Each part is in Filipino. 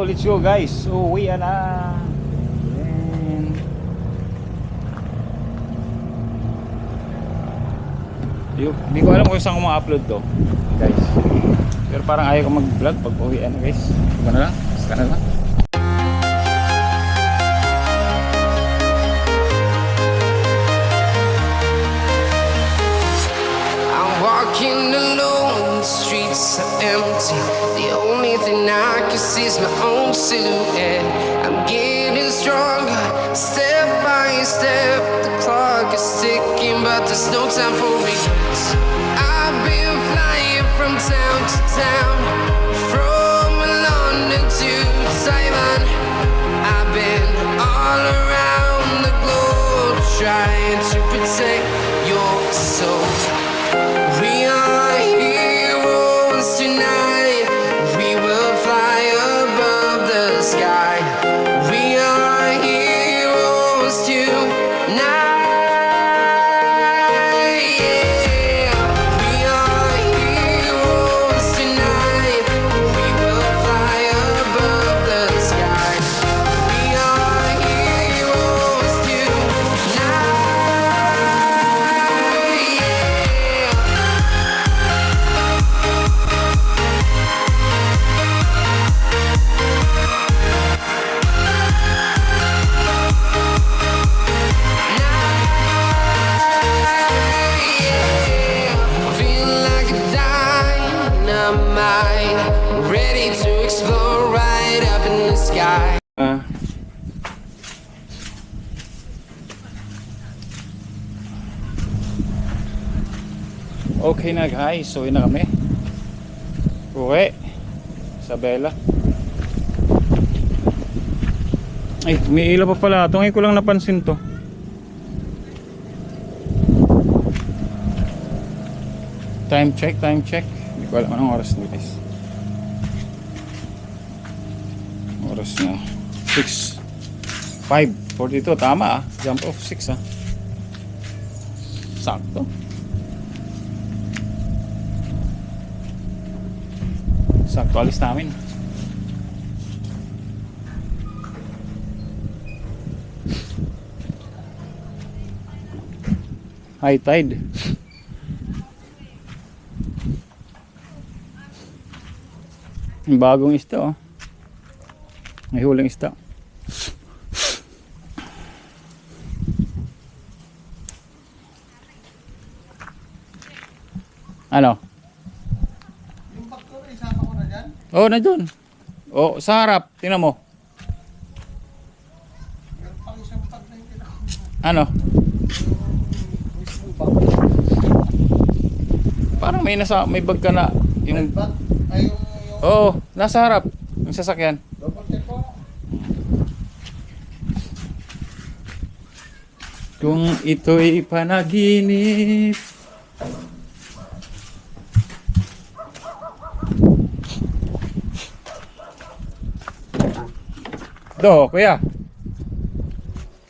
let's go guys. Uwi na. And... Hindi ko alam kung saan ko ma-upload to, guys. Pero parang ayaw ko mag-vlog pag uwi na, guys. Diba na lang? Basta na lang. Walking alone, the streets are empty. The only thing I can see is my own silhouette. I'm getting stronger, step by step. The clock is ticking, but there's no time for regrets. I've been flying from town to town, from London to Taiwan. I've been all around the globe, trying to protect your soul. We are heroes tonight. We will fly above the sky. We are heroes tonight. Yeah. We are heroes tonight. We will fly above the sky. We are heroes tonight. Ready to explore right up in the sky. Okay na guys, so yun na kami. Uwi Isabela. Ay, umiilaw pa pala. Ito ngayon ko lang napansin to. Time check. Hindi ko alam anong oras na guys. Oras na 6:5:42. Tama ah. Jump off 6 ah. Sakto. Sakto alis namin. High tide. Bagong isda oh. May huling isda. Ano? Yung bakto, isama ko na dyan. Oh, nandun. Oh, sa harap. Tingnan mo. Meron pang isang pag na yung tinakot. Ano? Mismo bakto. Parang may bag ka na. Yung... Bag? Ay, yung Oo, nasa harap. Yung sasakyan. double check ko. Kung ito'y panaginip. Do, kuya.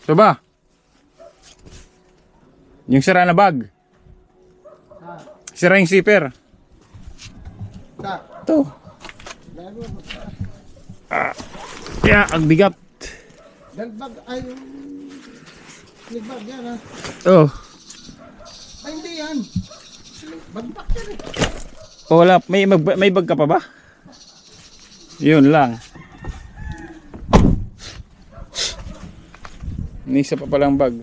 Ito ba? Yung sira na bag. Sira yung zipper. Sa? Ito. Gago. Yeah, ang bigat. Dalbag ay yung sligbag yan ha. Oh. Ay hindi yan. Bagbak yan eh. Wala, may bag ka pa ba? Yun lang. May isa pa palang bag.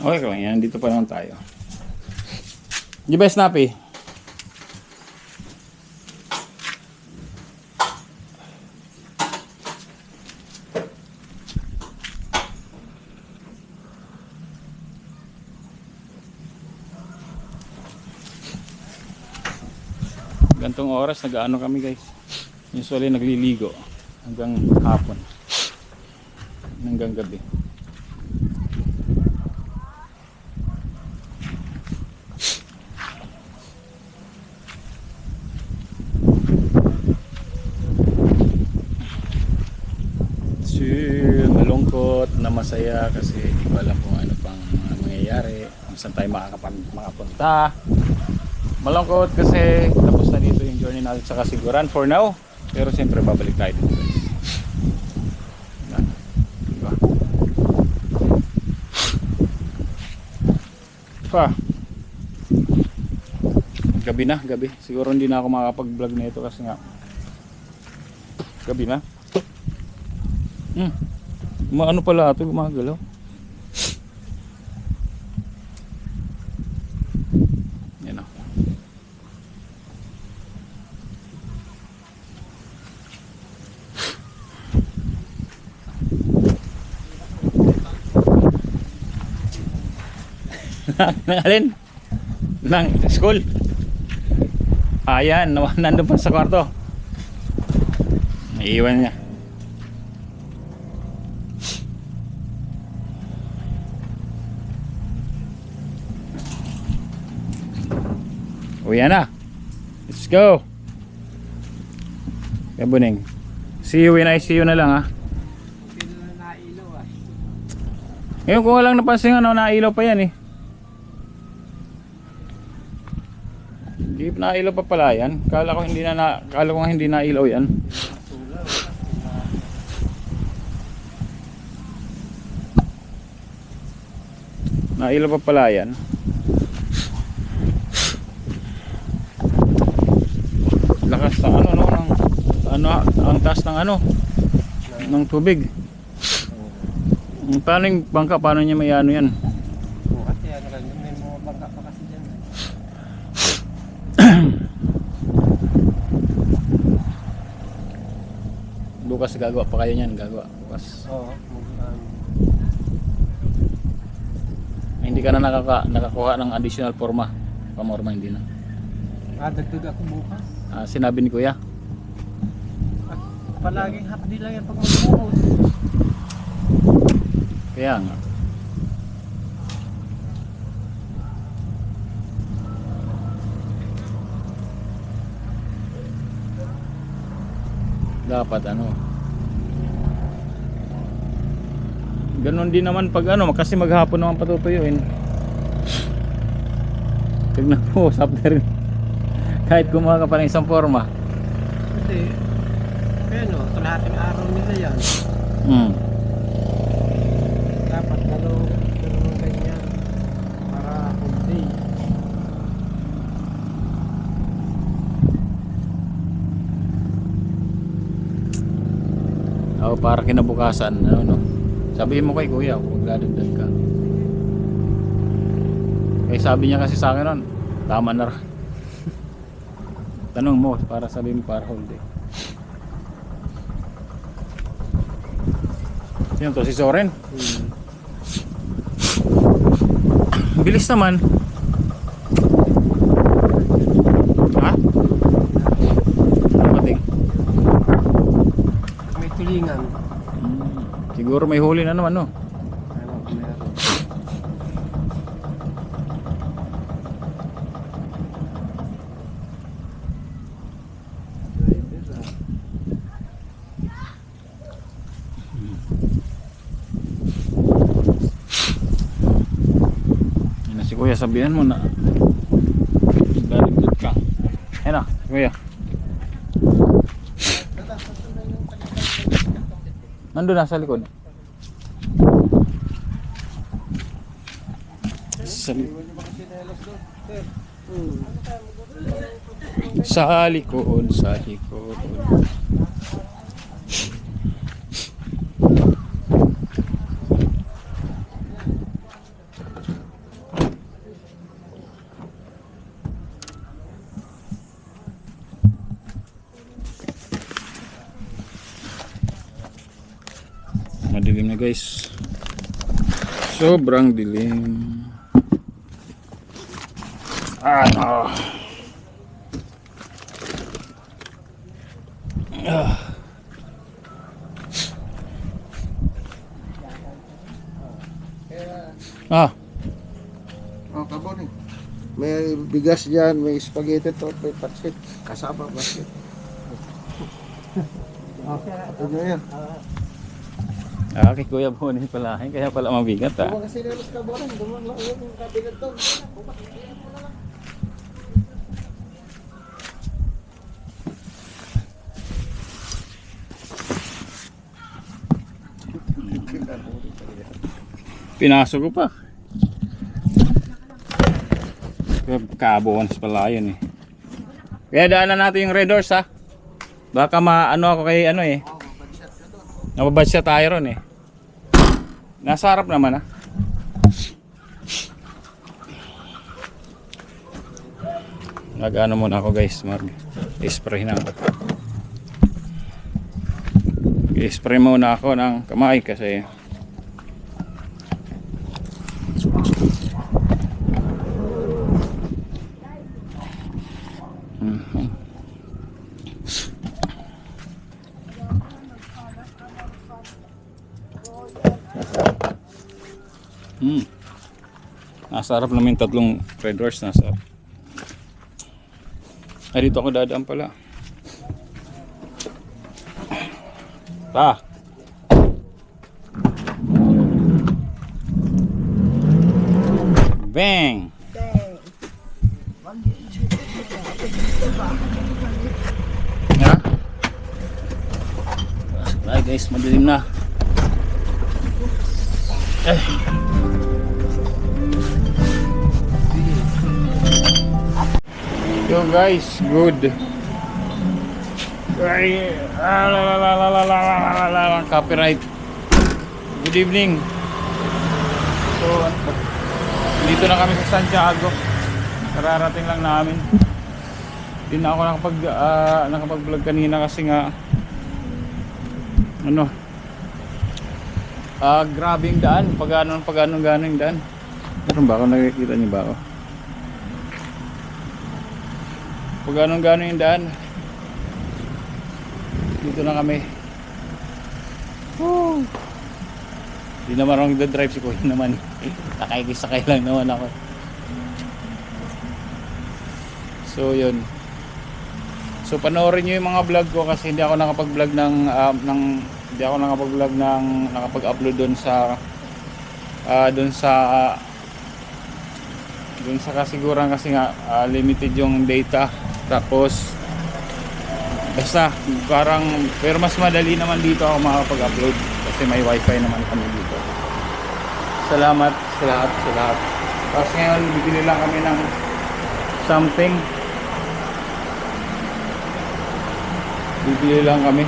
Okay lang yan, dito pa naman tayo. Di ba snappy? Gantong oras nag-ano kami guys. Usually nagliligo hanggang hapon. Hanggang gabi. malungkot na masaya kasi hindi ko alam kung ano pang mangyayari, kung saan tayo makapunta. Malungkot kasi tapos na dito yung journey natin sa kasiguran for now, pero siyempre babalik tayo dito guys. Diba? Pa gabi na, gabi. Siguro hindi na ako makakapag-vlog na ito kasi nga gabi na. Ano pala ito, gumagalaw. Yan o. Alin? Nang school. Ayan, nandun pa sa kwarto. Naiiwan niya. Uwi na. Let's go. Kaya Buning. See you when I see you na lang ha. Ngayon ko lang napansin ano, nailaw pa yan eh. Hindi nailaw pa pala yan. Kala ko hindi nailaw yan. Nailaw pa pala yan. Lakas ng ang taas ng ng tubig. Paano yung bangka, paano niya may ano yan? Kasi may mga bangka pa kasi dyan. Bukas gagawa pa kayo niyan, gagawa bukas. Oo. Hindi ka na nakakuha ng additional forma. Pamorma hindi na. Dagdag ako bukas. Sinabi ni Kuya. Palaging hapdi lang yan pag magbuhos. Kaya nga. Dapat ganon din naman pag kasi maghapon naman patutuyuin. Tignan po, after kahit gumawa ka pa ng isang forma. Kasi, kalahating araw nila yan. Dapat ganun ganyan. Para whole day. Para kinabukasan, sabihin mo kay Kuya kung magdadagdag ka. Sabi niya kasi sa akin nun, tama na rin. Tanong mo para sabihin mo para whole day. Sino to? Si Soren? Bilis naman. Ha? Mating. May tulingan. Siguro may huli na naman, no? Meron. Yan na si Kuya, sabihan mo na dadagdag ka. Yan na, Kuya. Nandun na sa likod. Sa likod, sa likod. Madilim na guys. Sobrang dilim. Kabon eh. May bigas dyan, may spaghetti to, may patsit. Kasama patsit. Okay. Ano yan? Ah, kay Kuya Bonin pala. Kaya pala mabigat ah. Kung kasi nilos ka boran, dumang lang yung kabinet doon. Pinasok ko pa. Kabones pala yun eh. Kaya daanan natin yung Red Horse ha. Baka maano ako kay ano eh. Nababadshot tayo ron eh. Nasa harap naman ha. Nag-ano muna ako guys, mag-spray na ako. I-spray muna ako ng kamay kasi nasa harap namin tatlong Red Horse nasa harap. Ay, dito ako dadaan pala. Bang! Ya. Ay guys, madilim na. Yo guys, good. Ay, copyright. Good evening. So, dito na kami sa Santiago. Kararating lang namin. Hindi na ako nakapag-vlog kanina kasi nga ano, grabe yung daan. Pag gano'n yung daan. Meron ba ako, nakikita niyo ba ako? Pag gano'n yung daan. Dito na kami. Woo! Hindi naman ako nagdadrive, si Kuya naman. Nakikisakay lang naman ako. So yun. So panoorin nyo yung mga vlog ko kasi hindi ako nakapag-vlog nakapag-upload doon sa kasiguran kasi nga limited yung data. Tapos basta parang, pero mas madali naman dito ako makapag-upload kasi may wifi naman kami dito. Salamat sa lahat. Tapos ngayon bibili lang kami ng something. Bibili lang kami.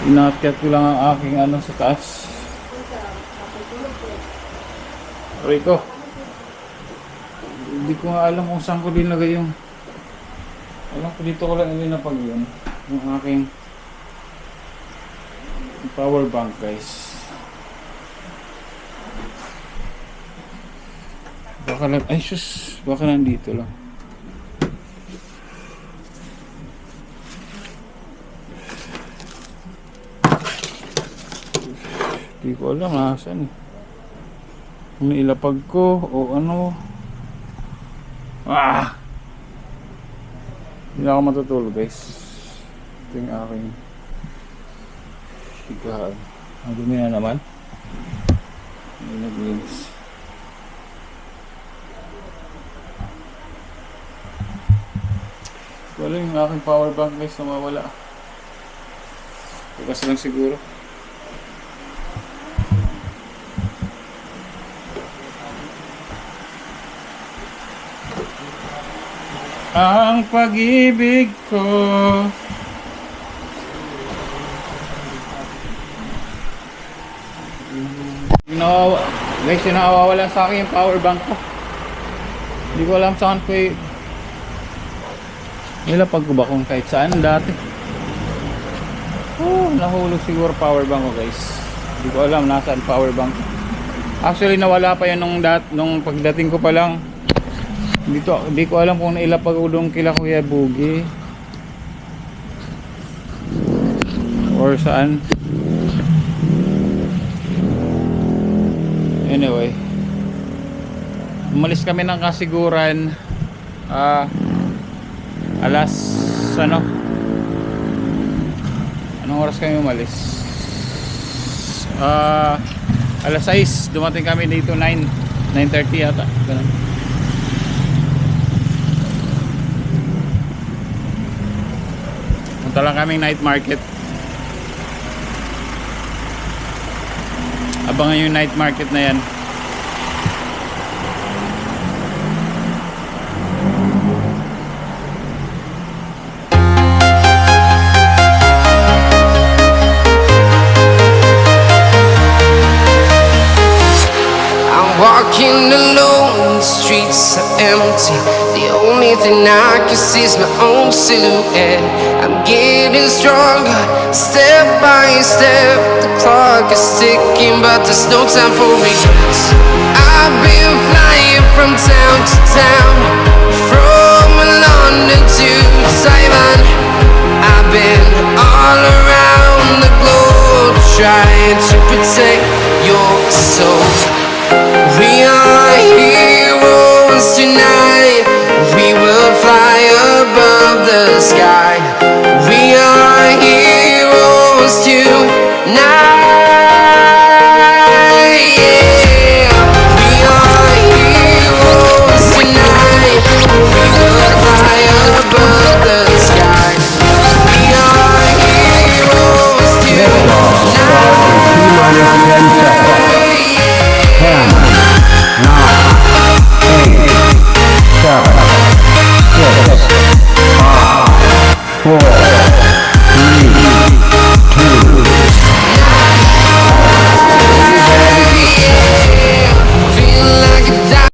Inakyat ko lang ang aking ano sa taas. Rico, hindi ko nga alam kung saan ko dinagay yung, alam ko dito ko lang ilinapag yun, yung aking power bank guys. Baka lang, ay sus, baka nandito lang. Hindi ko alam nasan eh. Kung nailapag ko o ano. Hindi na ako matutulog guys. Ito yung aking higaan. Ang dumi na naman. Hindi naglinis. Wala yung aking power bank guys na mawala. Bukas lang siguro. Ang pag-ibig ko guys, nawawala sa akin yung power bank ko. Hindi ko alam saan ko nilapag ko ba kung kahit saan dati. Nahulog siguro power bank ko guys. Hindi ko alam nasaan power bank. Actually nawala pa yun nung pagdating ko pa lang. Hindi ko alam kung nailapag ko doon kila Kuya Bugi or saan. Anyway, umalis kami ng kasiguran alas anong oras kami umalis? Alas 6, dumating kami dito 9:30 yata. Ganun. Punta lang kaming night market. Abangan yung night market na yan. I'm walking alone, the streets are empty. The only thing I can see is my own silhouette. I'm getting stronger, step by step. The clock is ticking, but there's no time for regrets. I've been flying from town to town, from London to Taiwan. I've been all around the globe, trying to protect your soul. We are heroes tonight. We will fly above the sky. We are heroes tonight. Yeah. We are heroes tonight. We will fly above the sky. We are heroes tonight. 4,